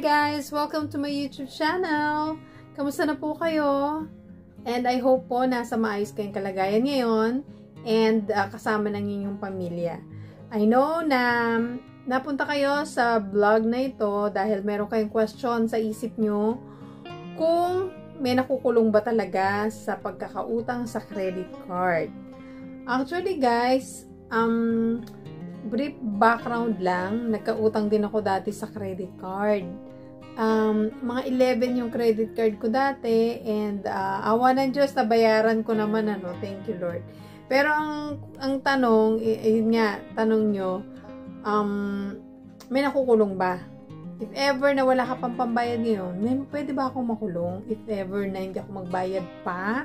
guys! Welcome to my YouTube channel! Kamusta na po kayo? And I hope po nasa maayos kayong kalagayan ngayon and kasama ng inyong pamilya. I know na napunta kayo sa vlog na ito dahil meron kayong question sa isip nyo kung may nakukulong ba talaga sa pagkakautang sa credit card. Actually guys, brief background lang, nagkautang din ako dati sa credit card. Mga 11 yung credit card ko dati and awa ng Diyos, nabayaran ko naman, thank you Lord. Pero ang tanong, yun nga, tanong nyo, may nakukulong ba? If ever na wala ka pang pambayad ngayon, pwede ba akong makulong? If ever na hindi ako magbayad pa?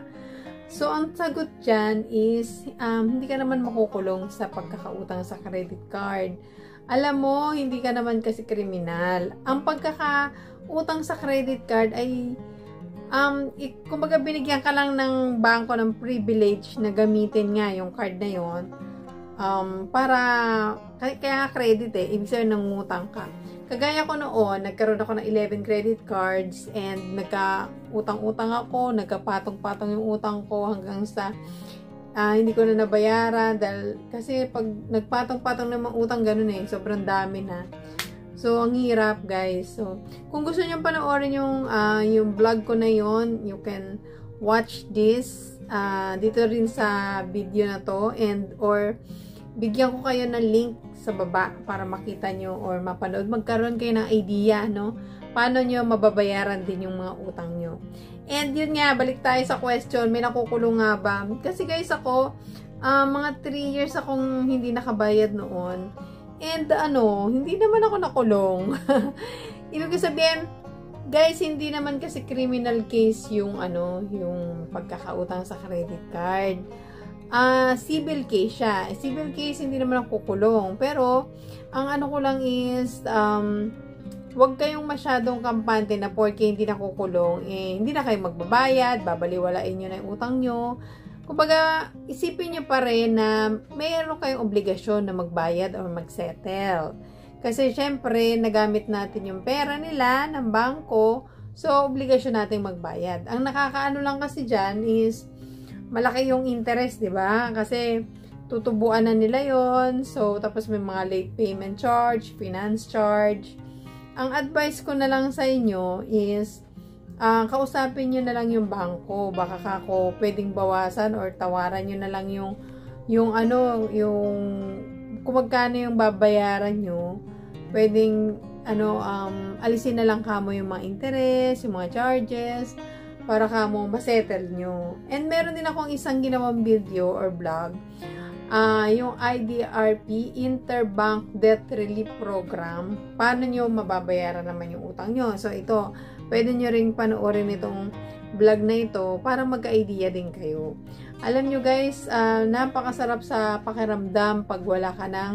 So, ang sagot dyan is, hindi ka naman makukulong sa pagkakautang sa credit card. Alam mo, hindi ka naman kasi kriminal. Ang pagkakautang sa credit card ay, kumbaga binigyan ka lang ng bangko ng privilege na gamitin nga yung card na yon para, kaya credit ibig sabihin nangungutang ka. Kagaya ko noon, nagkaroon ako ng 11 credit cards and nagka-utang-utang ako, nagkapatong-patong yung utang ko hanggang sa hindi ko na nabayaran dahil kasi pag nagpatong-patong ng mga utang ganun sobrang dami na. So, ang hirap guys. So, kung gusto niyo panoorin yung vlog ko na yon, you can watch this dito rin sa video na to and or bigyan ko kayo ng link sa baba para makita nyo or mapanood. Magkaroon kayo ng idea, paano nyo mababayaran din yung mga utang nyo. And yun nga, balik tayo sa question, may nakukulong nga ba? Kasi guys ako, mga 3 years akong hindi nakabayad noon. And hindi naman ako nakulong. Ibig sabihin, guys, hindi naman kasi criminal case yung pagkakautang sa credit card. Civil case siya. Civil case, hindi naman ako kukulong. Pero, ang ko lang is, huwag kayong masyadong kampante na porque hindi na kukulong, hindi na kayo magbabayad, babaliwalain nyo na yung utang nyo. Kumbaga, isipin nyo pa rin na mayroon kayong obligasyon na magbayad or magsettle. Kasi, syempre, nagamit natin yung pera nila ng bangko, so, obligasyon natin magbayad. Ang nakakaano lang kasi dyan is, malaki yung interest, di ba? Kasi tutubuan na nila yon. So, tapos may mga late payment charge, finance charge. Ang advice ko na lang sa inyo is, kausapin nyo na lang yung bangko. Baka kako pwedeng bawasan or tawaran nyo na lang yung kung magkano yung babayaran nyo. Pwedeng, alisin na lang kamo yung mga interest, yung mga charges, para kamo masettle nyo. And meron din akong isang ginawang video or vlog, yung IDRP, Interbank Debt Relief Program, paano nyo mababayaran naman yung utang nyo. So ito, pwede nyo ring panoorin itong vlog na ito para magka-idea din kayo. Alam nyo guys, napakasarap sa pakiramdam pag wala ka ng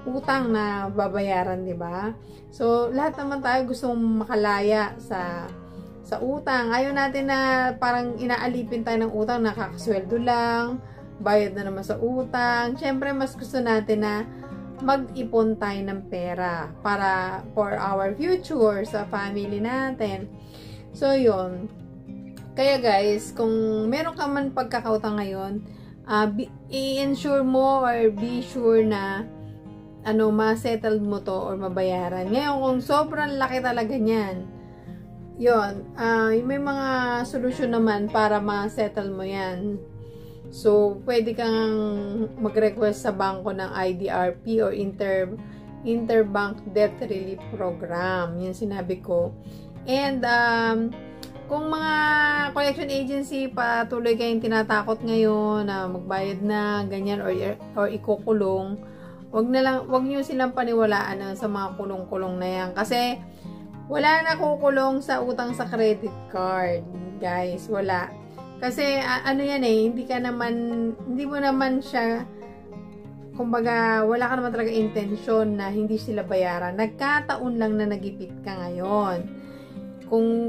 utang na babayaran, di ba? So lahat naman tayo gustong makalaya sa utang. Ayaw natin na parang inaalipin tayo ng utang, nakakasweldo lang, bayad na naman sa utang. Siyempre, mas gusto natin na mag-ipon tayo ng pera para for our future, sa family natin. So, yun. Kaya guys, kung meron ka man pagkakautang ngayon, i-ensure mo or be sure na ma-settle mo to or mabayaran. Ngayon, kung sobrang laki talaga niyan, yun, may mga solusyon naman para ma-settle mo yan. So, pwede kang mag-request sa bangko ng IDRP or Interbank Debt Relief Program. Yan sinabi ko. And, kung mga collection agency patuloy kayong tinatakot ngayon na magbayad na, ganyan, or ikukulong, wag nyo silang paniwalaan sa mga kulong-kulong na yan. Kasi, wala na kukulong sa utang sa credit card, guys. Wala. Kasi, hindi mo naman siya, kumbaga, wala ka naman talaga intensyon na hindi sila bayaran. Nagkataon lang na nagipit ka ngayon.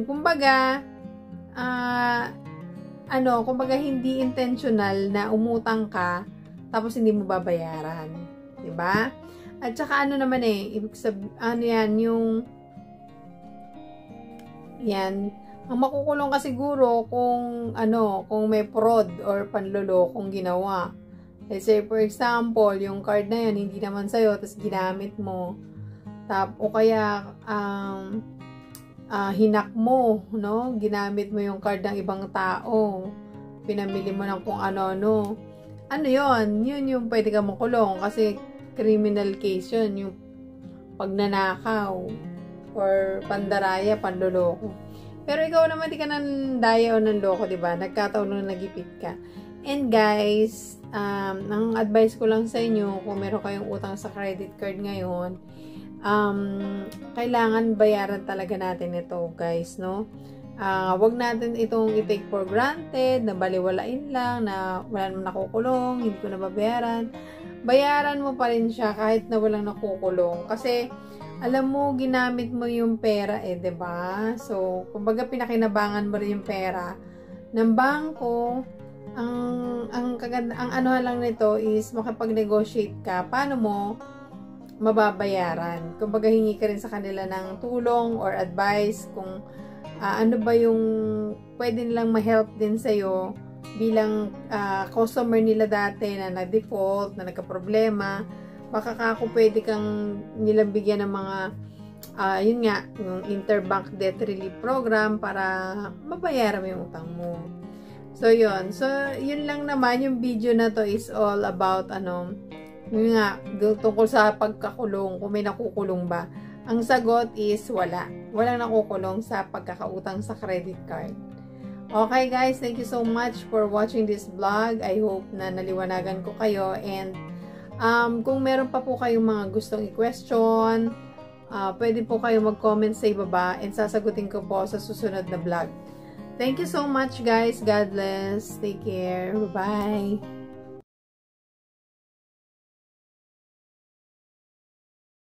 Kumbaga, hindi intentional na umutang ka, tapos hindi mo babayaran. Diba? At saka ibig sabihin, Yan. Ang makukulong ka siguro kung kung may fraud or panlolokong ginawa. Let's say for example, yung card na yun hindi naman sa'yo, tapos ginamit mo. O kaya hinak mo, no? Ginamit mo yung card ng ibang tao. Pinamili mo ng kung ano-ano. Ano yun? Yun yung pwede ka makulong kasi criminal case yun. Yung pagnanakaw or pandaraya, panloloko. Pero ikaw naman di ka ng daya o ng loko, diba? Nagkataon nung nagipit ka. And guys, ang advice ko lang sa inyo, kung meron kayong utang sa credit card ngayon, kailangan bayaran talaga natin ito, guys, no? Wag natin itong i-take for granted, na baliwalain lang, na wala naman nakukulong, hindi ko na babayaran. Bayaran mo pa rin siya kahit na walang nakukulong. Kasi, alam mo, ginamit mo yung pera diba? So, kumbaga pinakinabangan mo rin yung pera ng bangko. Ang ano lang nito is makipag-negotiate ka. Paano mo mababayaran? Kumbaga hingi ka rin sa kanila ng tulong or advice kung ano ba yung pwede nilang ma-help din sa'yo bilang customer nila dati na nag-default, na nagka-problema. Baka ako pwede kang nilang bigyan ng mga yun nga, yung interbank debt relief program para mabayaran mo yung utang mo. So yun. So yun lang naman, yung video na to is all about yun nga, tungkol sa pagkakulong, kung may nakukulong ba. Ang sagot is wala. Walang nakukulong sa pagkakautang sa credit card. Okay guys, thank you so much for watching this vlog. I hope na naliwanagan ko kayo, and kung meron pa po kayong mga gustong i-question, pwede po kayo mag-comment sa ibaba and sasagutin ko po sa susunod na vlog. Thank you so much guys. God bless. Take care. Bye-bye.